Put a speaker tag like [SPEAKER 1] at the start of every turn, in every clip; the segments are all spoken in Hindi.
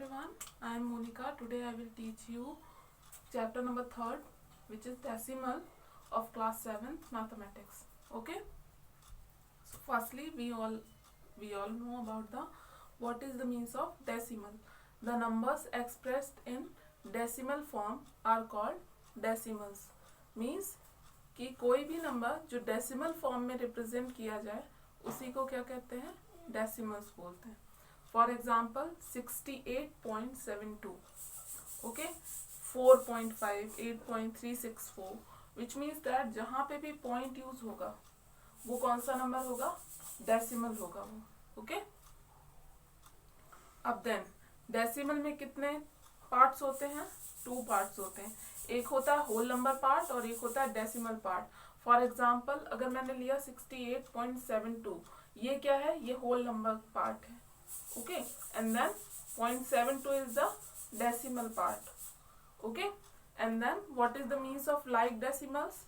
[SPEAKER 1] everyone, I am Monica. Today I will teach you chapter number 3rd, which is decimal of class 7th mathematics. Okay, so firstly we all know about the what is the means of decimal. The numbers expressed in decimal form are called decimals. Means कि कोई भी नंबर जो डेसिमल फॉर्म में रिप्रेजेंट किया जाए उसी को क्या कहते हैं, डेसिमल्स बोलते हैं. For example 68.72, okay, 4.5, 8.364, which means that जहाँ पे भी पॉइंट यूज होगा वो कौन सा नंबर होगा, डेसिमल होगा वो. ओके, अब देन डेसिमल में कितने पार्ट्स होते हैं, 2 पार्ट्स होते हैं. एक होता है होल नंबर पार्ट और एक होता है डेसिमल पार्ट. फॉर एग्जाम्पल अगर मैंने लिया 68.72, ये क्या है, ये होल नंबर पार्ट है. Okay, and then 0.72 is the decimal part. Okay, and then what is the means of like decimals.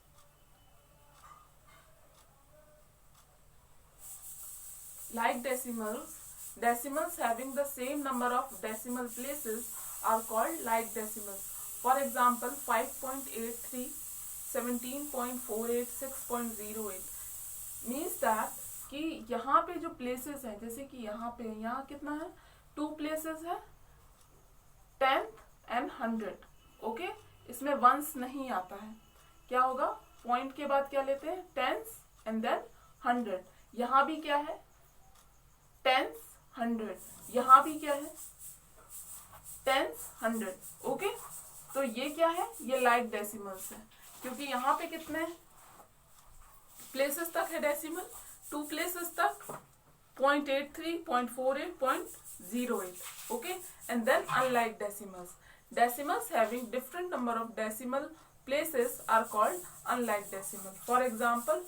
[SPEAKER 1] Like decimals having the same number of decimal places are called like decimals. For example, 5.83, 17.48, 6.08 means that कि यहाँ पे जो प्लेसेस हैं, जैसे कि यहाँ पे यहाँ कितना है, 2 प्लेसेस है, 10th and 100. ओके, इसमें वंस नहीं आता है. क्या होगा, पॉइंट के बाद क्या लेते हैं, 10th एंड देन 100. यहाँ भी क्या है, 10th 100, यहाँ भी क्या है, 10th 100. ओके, तो ये क्या है, ये लाइक डेसिमल्स है, क्योंकि यहाँ पे कितने प्लेसेस तक है डेसिमल, 2 प्लेसेस तक, 0.83, 0.48, 0.08. Okay, and then unlike decimals having different number of decimal places are called unlike decimal. For example,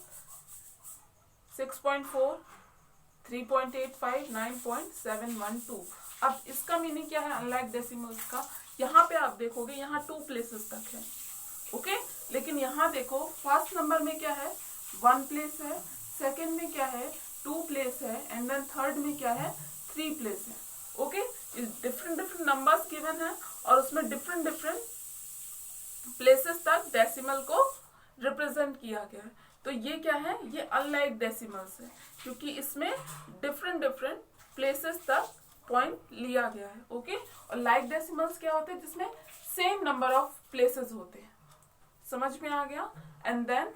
[SPEAKER 1] 6.4, 3.85, 9.712. अब इसका मीनिंग क्या है अनलाइक डेसिमल्स का. यहाँ पे आप देखोगे यहाँ 2 प्लेसेस तक है. ओके, लेकिन यहाँ देखो फर्स्ट नंबर में क्या है, 1 प्लेस है, सेकंड में क्या है, 2 प्लेस है, एंड देन थर्ड में क्या है, 3 प्लेस है. ओके, डिफरेंट नंबर्स गिवन है और उसमें डिफरेंट प्लेसेस तक डेसिमल को रिप्रेजेंट किया गया है. तो ये क्या है, ये अनलाइक डेसिमल्स है, क्योंकि इसमें डिफरेंट प्लेसेस तक पॉइंट लिया गया है. ओके, और लाइक डेसिमल्स क्या होते हैं, जिसमें सेम नंबर ऑफ प्लेसेस होते हैं. समझ में आ गया. And then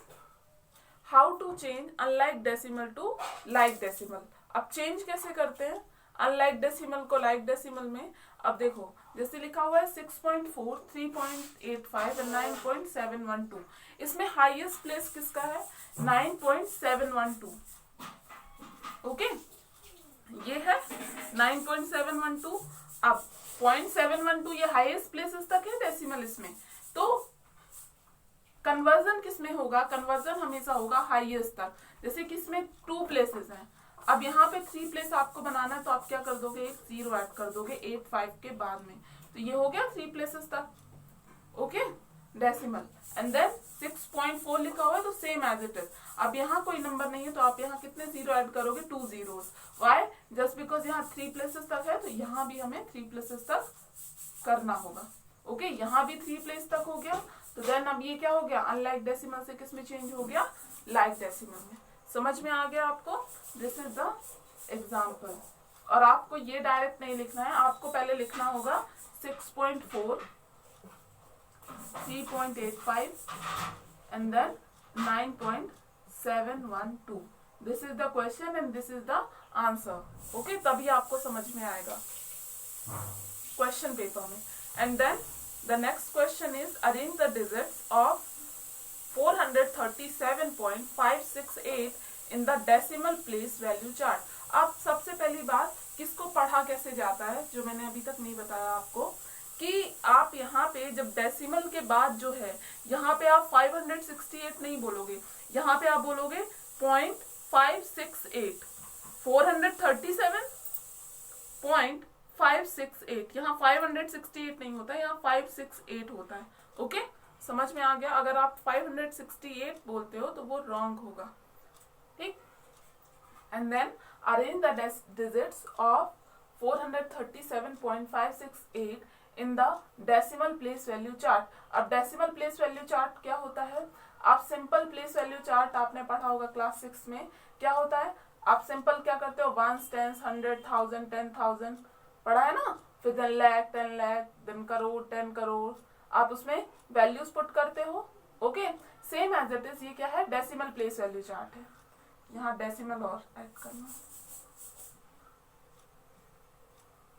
[SPEAKER 1] how to change unlike decimal to like decimal. अब चेंज कैसे करते हैं अनलाइक डेसिमल को लाइक डेसिमल में. अब देखो जैसे लिखा हुआ है 6.4, 3.85 और 9.712. इसमें हाईएस्ट प्लेस किसका है, 9.712. ओके, ये है 9.712. अब 0.712 ये हाईएस्ट प्लेसेस तक है डेसिमल इसमें. तो कन्वर्जन किसमें होगा, कन्वर्जन हमेशा होगा हाईएस्ट तक. जैसे कि इसमें 2 प्लेसेस हैं, अब यहाँ पे 3 प्लेस आपको बनाना है, तो आप क्या कर दोगे, एक 0 ऐड कर दोगे 85 के बाद में, तो ये हो गया 3 प्लेसेस तक. Okay, decimal. एंड देन 6.4 लिखा हुआ है तो सेम एज इट इज. अब यहाँ कोई नंबर नहीं है तो आप यहाँ कितने 0 ऐड करोगे, 2 zeros. वाई, जस्ट बिकॉज यहाँ 3 प्लेसेस तक है तो यहाँ भी हमें 3 प्लेसेस तक करना होगा. ओके, यहाँ भी 3 प्लेस तक हो गया. तो देन अब ये क्या हो गया, अनलाइक डेसिमल से किस में चेंज हो गया, लाइक डेसिमल में. समझ में आ गया आपको. This is the example. और आपको ये डायरेक्ट नहीं लिखना है, आपको पहले लिखना होगा 6.4, 3.85 and then 9.712. This is the question and this is the answer. Okay, तभी आपको समझ में आएगा क्वेश्चन पेपर में. And then the next question is arrange the digits of 437.568 in the decimal place value chart. अब सबसे पहली बात, किसको पढ़ा कैसे जाता है, जो मैंने अभी तक नहीं बताया आपको, कि आप यहाँ पे जब डेसिमल के बाद जो है, यहाँ पे आप 568 नहीं बोलोगे, यहाँ पे आप बोलोगे 0.568. 437.568, यहाँ 568 नहीं होता, यहाँ 568 होता है. ओके, समझ में आ गया. अगर आप 568 बोलते हो तो वो रॉन्ग होगा. ठीक, and then arrange the digits of 437.568 in the decimal place value chart. अब डेसिमल प्लेस वैल्यू चार्ट क्या होता है? आप सिंपल प्लेस वैल्यू चार्ट आपने पढ़ा होगा क्लास 6 में। क्या होता है? आप सिंपल क्या करते हो? 1, 10, 100, 1000, 10,000 पढ़ा है ना। फिर देन लाख, 10 लाख, देन करोड़, 10 करोड़, आप उसमें वैल्यूज पुट करते हो। Okay, same as it is ये क्या है? डेसिमल प्लेस वैल्यू चार्ट है। यहाँ डेसिमल और ऐड करना,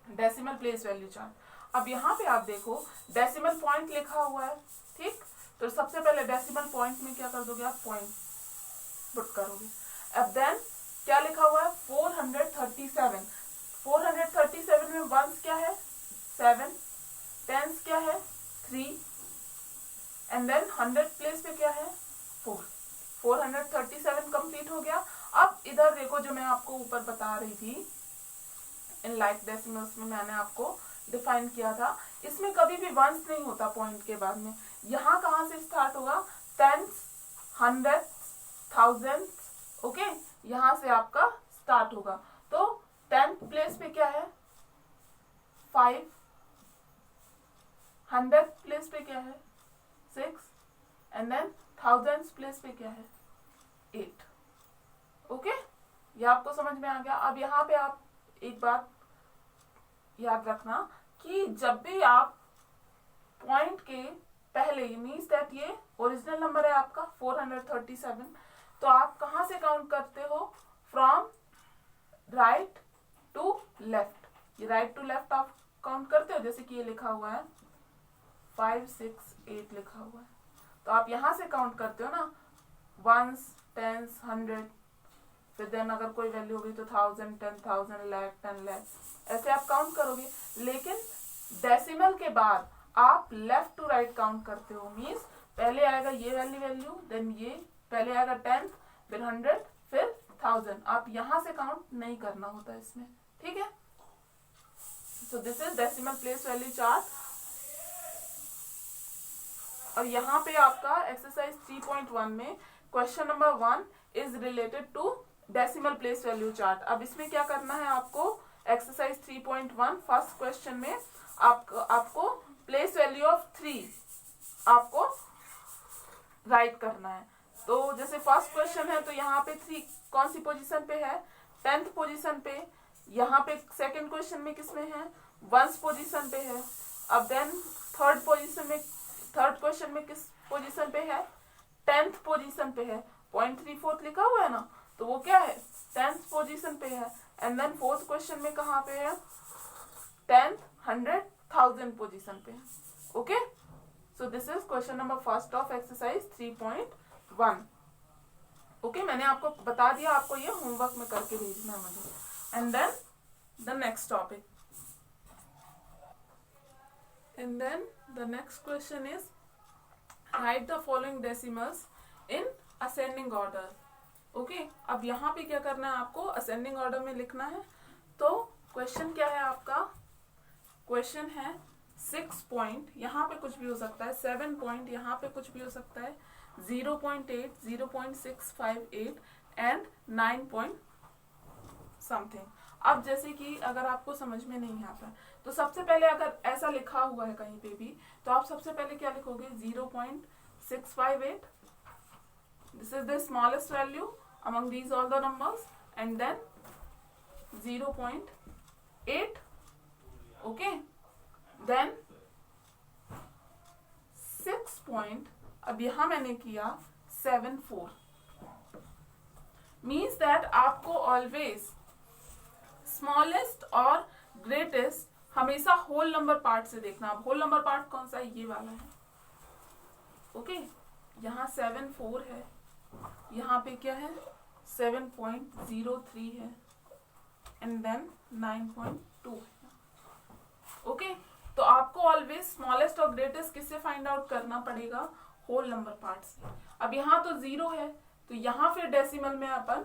[SPEAKER 1] डेसिमल प्लेस वैल्यू चार्ट। अब यहाँ पे आप देखो डेसिमल पॉइंट लिखा हुआ है, ठीक। तो सबसे पहले डेसिमल पॉइंट में क्या कर दोगे आप? पॉइंट पुट करोगे। अब देन क्या लिखा हुआ है? 437। 437 में वंस क्या है? 7, टेंस क्या है? 3, एंड देन 100 प्लेस पे क्या है? 4। 437 कंप्लीट हो गया। अब इधर देखो, जो मैं आपको ऊपर बता रही थी इन लाइक डेसिमल्स में मैंने आपको डिफाइन किया था, इसमें कभी भी वंस नहीं होता पॉइंट के बाद में। यहाँ कहाँ से स्टार्ट होगा? टेंस, हंड्रेड, थाउजेंड, ओके, यहाँ से आपका स्टार्ट होगा। तो 10th प्लेस पे क्या है? 5, 100th प्लेस पे क्या है? 6, एंड देन 1000th प्लेस पे क्या है? 8। ओके, ये आपको समझ में आ गया। अब यहाँ पे आप एक बात याद रखना कि जब भी आप पॉइंट के पहले, मीन्स दैट ये ओरिजिनल नंबर है आपका 437, तो आप कहाँ से काउंट करते हो? From right to left. ये राइट टू लेफ्ट आप काउंट करते हो, जैसे कि ये लिखा हुआ है 5, 6, 8 लिखा हुआ है, तो आप यहाँ से काउंट करते हो ना, 1s, 10s, 100, फिर देन अगर कोई वैल्यू होगी तो 1000, 10,000, लाख, 10 लाख, ऐसे आप काउंट करोगे। लेकिन डेसिमल के बाद आप लेफ्ट टू राइट काउंट करते हो, मीन्स पहले आएगा ये वाली वैल्यू, देन ये, पहले आएगा 10, फिर 100, फिर 1000। आप यहाँ से काउंट नहीं करना होता इसमें, ठीक है। So this is decimal place value chart. और यहाँ पे आपका एक्सरसाइज 3.1 में question number 1 is related to decimal place value chart. अब इसमें क्या करना है आपको? एक्सरसाइज 3.1 फर्स्ट क्वेश्चन में आपको प्लेस वैल्यू ऑफ 3 आपको राइट करना है। तो जैसे फर्स्ट क्वेश्चन है, तो यहाँ पे 3 कौन सी पोजीशन पे है? 10th पोजीशन पे। यहाँ पे सेकंड क्वेश्चन में किस में है? 1st पोजीशन पे है। अब देन थर्ड क्वेश्चन में किस पोजीशन पे है? 10th पोजीशन पे है। 0.34 लिखा हुआ है ना, तो वो क्या है? 10th पोजीशन पे है। एंड देन फोर्थ क्वेश्चन में कहाँ पे है? 10th, 100, 1000 पोजीशन पे है। Okay, so this is question number first of exercise 3.1। Okay, मैंने आपको बता दिया, आपको ये होमवर्क में करके भेजना है मुझे। And then the next topic, and then the next question is write the following decimals in ascending order. Okay, अब यहाँ पे क्या करना है आपको? असेंडिंग ऑर्डर में लिखना है। तो क्वेश्चन क्या है आपका? क्वेश्चन है 6 पॉइंट, यहाँ पे कुछ भी हो सकता है, 7 पॉइंट, यहाँ पे कुछ भी हो सकता है, 0.8, 0.658 एंड 9 पॉइंट समथिंग। अब जैसे कि अगर आपको समझ में नहीं आता, तो सबसे पहले अगर ऐसा लिखा हुआ है कहीं पे भी, तो आप सबसे पहले क्या लिखोगे? 0.658, this is the smallest value among these all the numbers, and then 0.8, okay, then 6 point, अब यहां मैंने किया 74, means that आपको always smallest और greatest हमेशा होल नंबर पार्ट से देखना। अब होल नंबर पार्ट कौन सा है? ये वाला है। ओके, यहाँ 74 है, यहाँ पे क्या है? 7.03 है, एंड देन 9.2 है। ओके, तो आपको ऑलवेज स्मॉलेस्ट और ग्रेटेस्ट किससे फाइंड आउट करना पड़ेगा? होल नंबर पार्ट से। अब यहाँ तो 0 है, तो यहाँ फिर डेसिमल में अपन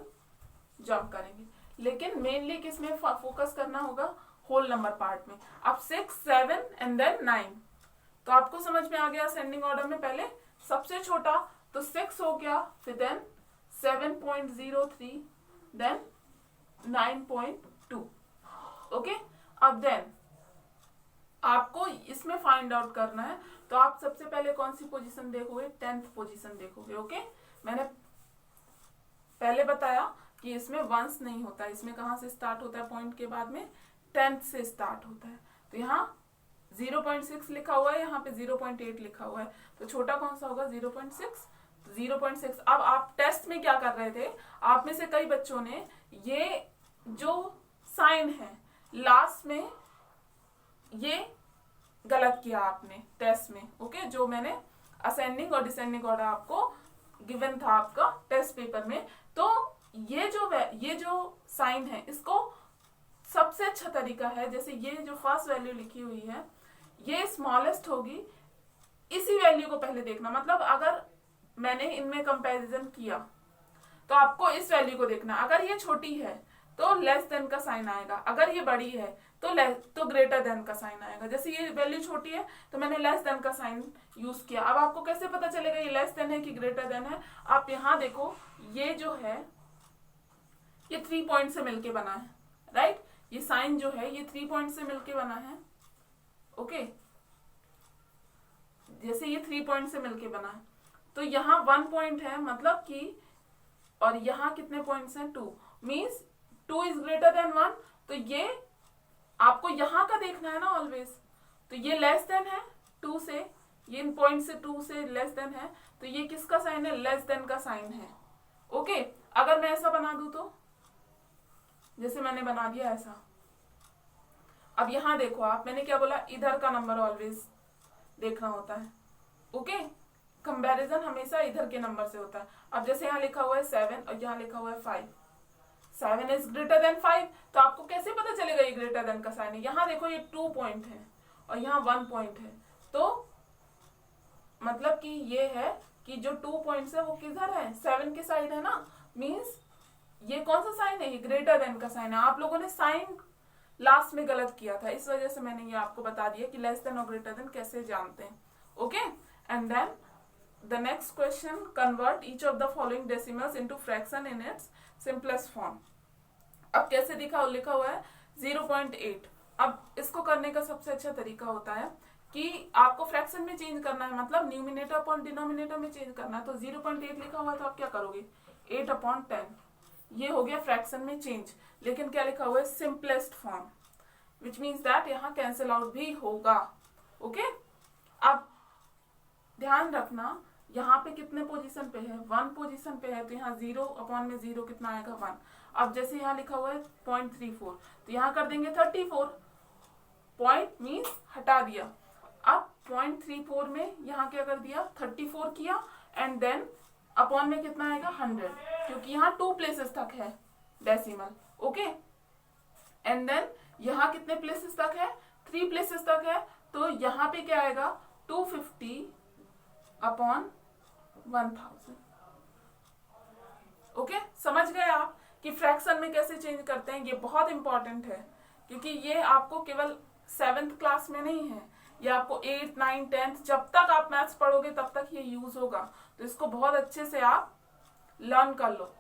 [SPEAKER 1] जंप करेंगे, लेकिन मेनली किसमें फोकस करना होगा? होल नंबर पार्ट में। अब 6, 7 एंड देन 9, तो आपको समझ में आ गया असेंडिंग ऑर्डर में पहले सबसे छोटा तो 6 हो गया, फिर देन 7.03, देन 9.2। ओके, अब देन आपको इसमें फाइंड आउट करना है, तो आप सबसे पहले कौन सी पोजीशन देखोगे, 10th पोजीशन देखोगे। ओके, मैंने पहले बताया कि इसमें वंस नहीं होता, इसमें कहाँ से स्टार्ट होता है, पॉइंट के बाद में 10th से स्टार्ट होता है। तो यहाँ 0.6 लिखा हुआ है, यहाँ पे 0.8 लिखा हुआ है, तो छोटा कौन सा होगा, 0.6। 0.6। अब आप टेस्ट में क्या कर रहे थे, आप में से कई बच्चों ने ये जो साइन है लास्ट में ये गलत किया आपने टेस्ट में। ओके, जो मैंने असेंडिंग और डिसेंडिंग ऑर्डर आपको गिवन था आपका टेस्ट पेपर में, तो ये जो साइन है इसको सबसे अच्छा तरीका है, जैसे ये जो फर्स्ट वैल्यू लिखी हुई है ये स्मॉलेस्ट होगी, इसी वैल्यू को पहले देखना। मतलब अगर मैंने इनमें कंपैरिजन किया तो आपको इस वैल्यू को देखना, अगर ये छोटी है तो लेस देन का साइन आएगा, अगर ये बड़ी है तो ग्रेटर देन का साइन आएगा। जैसे ये वैल्यू छोटी है तो मैंने लेस देन का साइन यूज किया। अब आपको कैसे पता चलेगा ये लेस देन है कि ग्रेटर देन है, आप यहाँ देखो, ये जो है ये 3 पॉइंट से मिलके बना है, राइट। ये साइन जो है ये 3 पॉइंट से मिलके बना है। ओके, जैसे ये 3 पॉइंट से मिलके बना है, तो यहाँ 1 पॉइंट है, मतलब कि, और यहाँ कितने पॉइंट्स हैं, 2, मीन्स 2 इज ग्रेटर देन 1। तो ये आपको यहाँ का देखना है ना ऑलवेज, तो ये लेस देन है 2 से, ये इन पॉइंट से 2 से लेस देन है, तो ये किसका साइन है, लेस देन का साइन है। ओके, अगर मैं ऐसा बना दूं तो, जैसे मैंने बना दिया ऐसा, अब यहाँ देखो आप, मैंने क्या बोला, इधर का नंबर ऑलवेज देखना होता है। ओके, कंपैरिजन हमेशा इधर के नंबर से होता है। अब जैसे यहाँ लिखा हुआ है 7 और यहाँ लिखा हुआ है 5, 7 इज ग्रेटर देन 5, तो आपको कैसे पता चलेगा ये ग्रेटर देन का साइन है। यहाँ देखो ये 2 पॉइंट है और यहाँ 1 पॉइंट है, तो मतलब कि ये है कि जो 2 पॉइंट्स है वो किधर है, 7 के साइड है ना, मीन्स ये कौन सा साइन है, ये ग्रेटर देन का साइन है। आप लोगों ने साइन लास्ट में गलत किया था, इस वजह से मैंने ये आपको बता दिया कि लेस देन और ग्रेटर देन कैसे जानते हैं। Okay, and then the next question, convert each of the following decimals into fraction in its simplest form. अब कैसे लिखा हुआ है 0.8। अब इसको करने का सबसे अच्छा तरीका होता है कि आपको फ्रैक्शन में चेंज करना है, मतलब न्यूमिनेटर अपॉन डिनोमिनेटर में चेंज करना है। तो 0.8 लिखा हुआ है तो आप क्या करोगे, 8/10, ये हो गया फ्रैक्शन में चेंज। लेकिन क्या लिखा हुआ है, simplest form, which means that यहाँ कैंसिल आउट भी होगा। ओके, अब ध्यान रखना यहाँ पे कितने पोजीशन पे है, 1 पोजीशन पे है, तो यहाँ 0/0 कितना आएगा, 1। अब जैसे यहाँ लिखा हुआ है 0.34, तो यहाँ कर देंगे 34, पॉइंट मीन्स हटा दिया। अब 0.34 में यहाँ क्या कर दिया, 34 किया, एंड देन अपॉन में कितना आएगा, 100, क्योंकि यहाँ 2 प्लेसेस तक है डेसिमल। ओके, एंड देन यहाँ कितने प्लेसेस तक है, 3 प्लेसेस तक है, तो यहाँ पे क्या आएगा, 250/1000। ओके, समझ गए आप कि फ्रैक्शन में कैसे चेंज करते हैं। ये बहुत इंपॉर्टेंट है, क्योंकि ये आपको केवल 7th क्लास में नहीं है, ये आपको 8, 9, 10th, जब तक आप मैथ्स पढ़ोगे तब तक ये यूज होगा। तो इसको बहुत अच्छे से आप लर्न कर लो।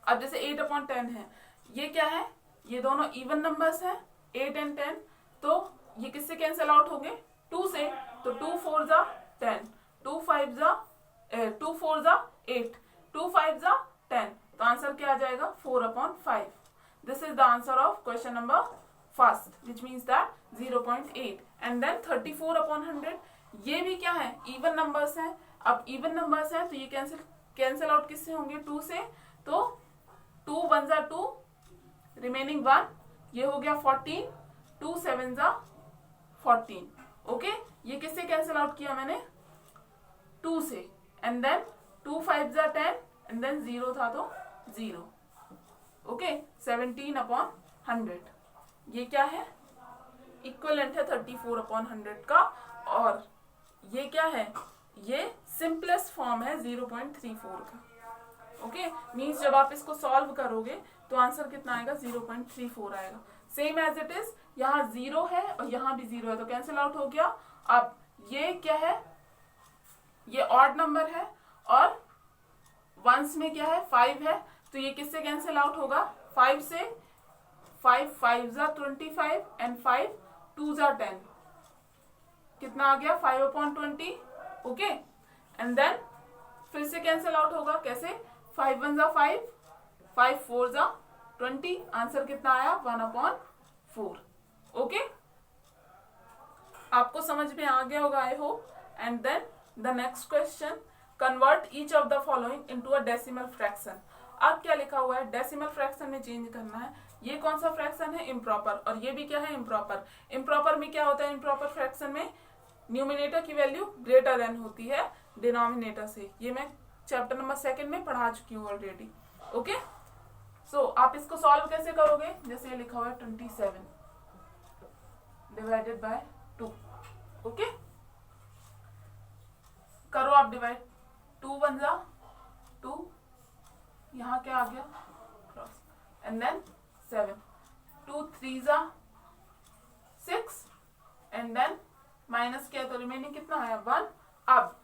[SPEAKER 1] अब जैसे 8/10 है, ये क्या है, ये दोनों इवन नंबर्स हैं, 8 and 10, तो ये किससे कैंसिल आउट होंगे, 2 से, तो 2 4 जा 10, 2 5 जा 2 4 जा 8, 2 5 जा 10, तो आंसर क्या आ जाएगा, 4/5। This is the answer of question number first, which means that 0.8। And then 34/100, ये भी क्या है, इवन नंबर्स हैं। अब इवन नंबर्स हैं तो ये कैंसिल आउट किससे होंगे, 2 से, तो 2 1 जा 2, रिमेनिंग 1, ये हो गया 14, 2 7 जा 14। ओके, ये किससे कैंसिल आउट किया मैंने, 2 से, एंड देन 2 5 जा 10, एंड देन 0 था तो 0। ओके, 17/100, ये क्या है, इक्विवेलेंट है 34/100 का, और ये क्या है, ये सिंपलेस्ट फॉर्म है 0.34 का। ओके, मीन्स जब आप इसको सॉल्व करोगे तो आंसर कितना आएगा, 0.34 आएगा। सेम एज इट इज, यहाँ 0 है और यहाँ भी 0 है, तो कैंसिल आउट हो गया। अब ये क्या है, ये ऑड नंबर है, और वंस में क्या है, 5 है, तो ये किससे कैंसिल आउट होगा, 5 से। 5 5 25 एंड 5 2 10, कितना आ गया 5/20, ओके। एंड देन फिर से कैंसिल आउट होगा, कैसे 5 1 5 5 4 20, आंसर कितना आया 1/4, ओके। आपको समझ में आ गया होगा I hope. And then the next question, convert each of the following into a decimal fraction. अब क्या लिखा हुआ है, डेसिमल फ्रैक्शन में चेंज करना है। ये कौन सा फ्रैक्शन है, इम्प्रॉपर, और ये भी क्या है, इम्प्रॉपर। इम्प्रॉपर में क्या होता है, इम्प्रॉपर फ्रैक्शन में न्यूमिनेटर की वैल्यू ग्रेटर देन होती है डिनोमिनेटर से। ये मैं चैप्टर नंबर 2 में पढ़ा चुकी हूँ ऑलरेडी, ओके। सो आप इसको सॉल्व कैसे करोगे, जैसे ये लिखा हुआ है 27 डिवाइडेड बाय 2, ओके। करो आप डिवाइड, 2 1 2, यहाँ क्या आ गया cross, and then 7, 2 3 6, and then minus किया तो रिमेनिंग कितना आया 1। अब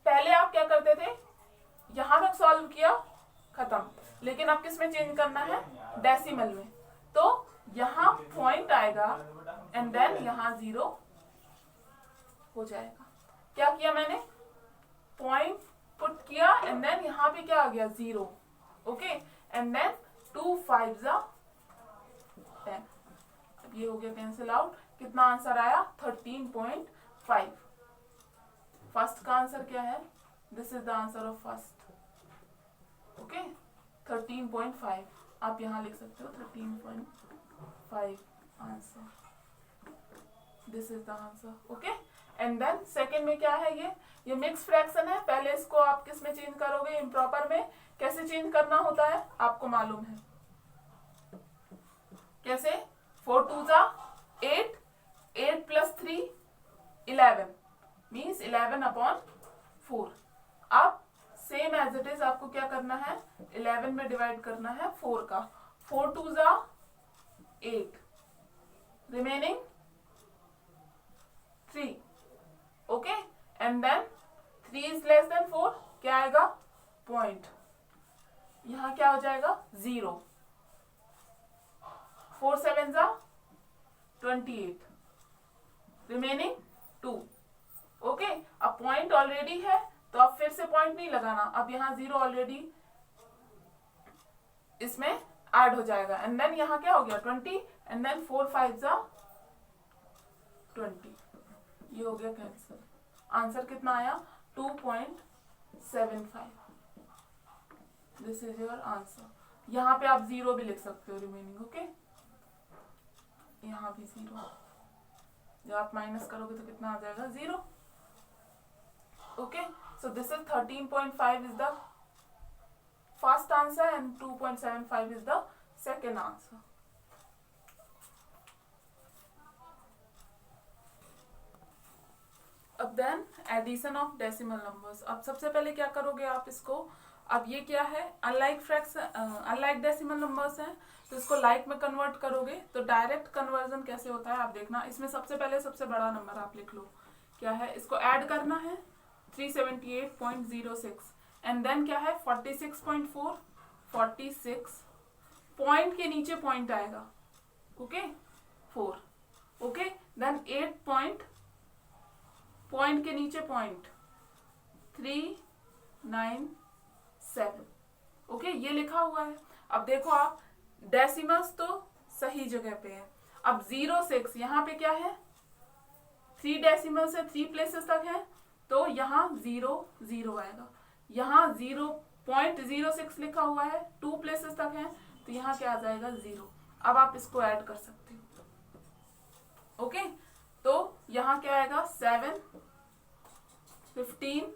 [SPEAKER 1] पहले आप क्या करते थे, यहां तक सॉल्व किया खत्म, लेकिन अब किस में चेंज करना है, डेसिमल में। तो यहां पॉइंट आएगा एंड देन यहां 0 हो जाएगा। क्या किया मैंने, पॉइंट पुट किया एंड देन यहां पे क्या आ गया 0, ओके। एंड देन 2 5 10, अब ये हो गया कैंसिल आउट। कितना आंसर आया 13.5। फर्स्ट का आंसर क्या है, this is the answer of first, okay 13.5। आप यहां लिख सकते हो 13.5 answer, this is the answer, okay. And then second में क्या है, ये मिक्स फ्रैक्शन है। पहले इसको आप किस में चेंज करोगे, इम्प्रॉपर में। कैसे चेंज करना होता है आपको मालूम है, कैसे 4 2 8, 8 + 3 11 मीन्स 11/4। अब सेम एज इट इज आपको क्या करना है, 11 में डिवाइड करना है 4 का, 4 2 8, remaining 3, okay. And then 3 is less than 4, क्या आएगा पॉइंट, यहां क्या हो जाएगा 0, 4 7 28, रिमेनिंग 2, ओके। अब पॉइंट ऑलरेडी है तो अब फिर से पॉइंट नहीं लगाना, अब यहाँ 0 ऑलरेडी इसमें ऐड हो जाएगा। एंड देन यहाँ क्या हो गया 20, एंड देन 4 5 20, ये हो गया कैंसिल। आंसर कितना आया 2.75, दिस इज योर आंसर। यहाँ पे आप 0 भी लिख सकते हो रिमेनिंग, ओके। यहाँ भी 0, जब आप माइनस करोगे तो कितना आ जाएगा 0, okay. So this is 13.5 is the first answer and 2.75 is the second answer. अब then addition of decimal numbers. अब सबसे पहले क्या करोगे आप इसको, अब ये क्या है, unlike fraction, unlike decimal numbers हैं, तो इसको लाइक में कन्वर्ट करोगे। तो डायरेक्ट कन्वर्जन कैसे होता है आप देखना। इसमें सबसे पहले सबसे बड़ा नंबर आप लिख लो, क्या है, इसको ऐड करना है 378.06, एंड देन क्या है 46.4, 46 पॉइंट के नीचे पॉइंट आएगा, ओके 4, ओके। देन 8 पॉइंट के नीचे पॉइंट 397, ओके, ये लिखा हुआ है। अब देखो आप डेसिमल्स तो सही जगह पे है। अब 06 यहाँ पे क्या है, 3 डेसिमल्स है, 3 प्लेसेस तक है, तो यहाँ 0 0 आएगा। यहाँ 0.06 लिखा हुआ है, 2 प्लेसेस तक है, तो यहाँ क्या आ जाएगा 0। अब आप इसको ऐड कर सकते हो, ओके। तो यहाँ क्या आएगा 7 15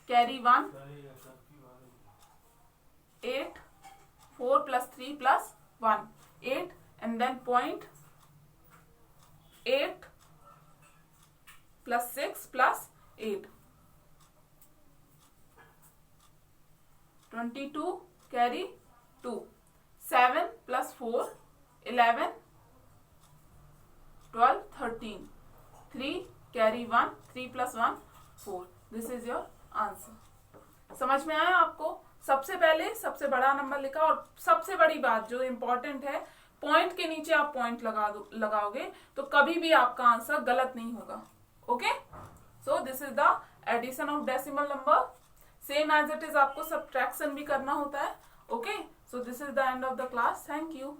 [SPEAKER 1] carry 1 8 4 + 3 + 1 8, and then point 8 + 6 + 8 22 carry 2, 7 + 4 11 12 13, 3 carry 1 3 + 1 4, this is your answer. समझ में आया आपको। सबसे पहले सबसे बड़ा नंबर लिखा, और सबसे बड़ी बात जो इम्पोर्टेंट है, पॉइंट के नीचे आप पॉइंट लगाओगे तो कभी भी आपका आंसर गलत नहीं होगा। Okay, so this is the addition of decimal number. Same as it is आपको सब्ट्रैक्शन भी करना होता है। Okay, so this is the end of the class. Thank you.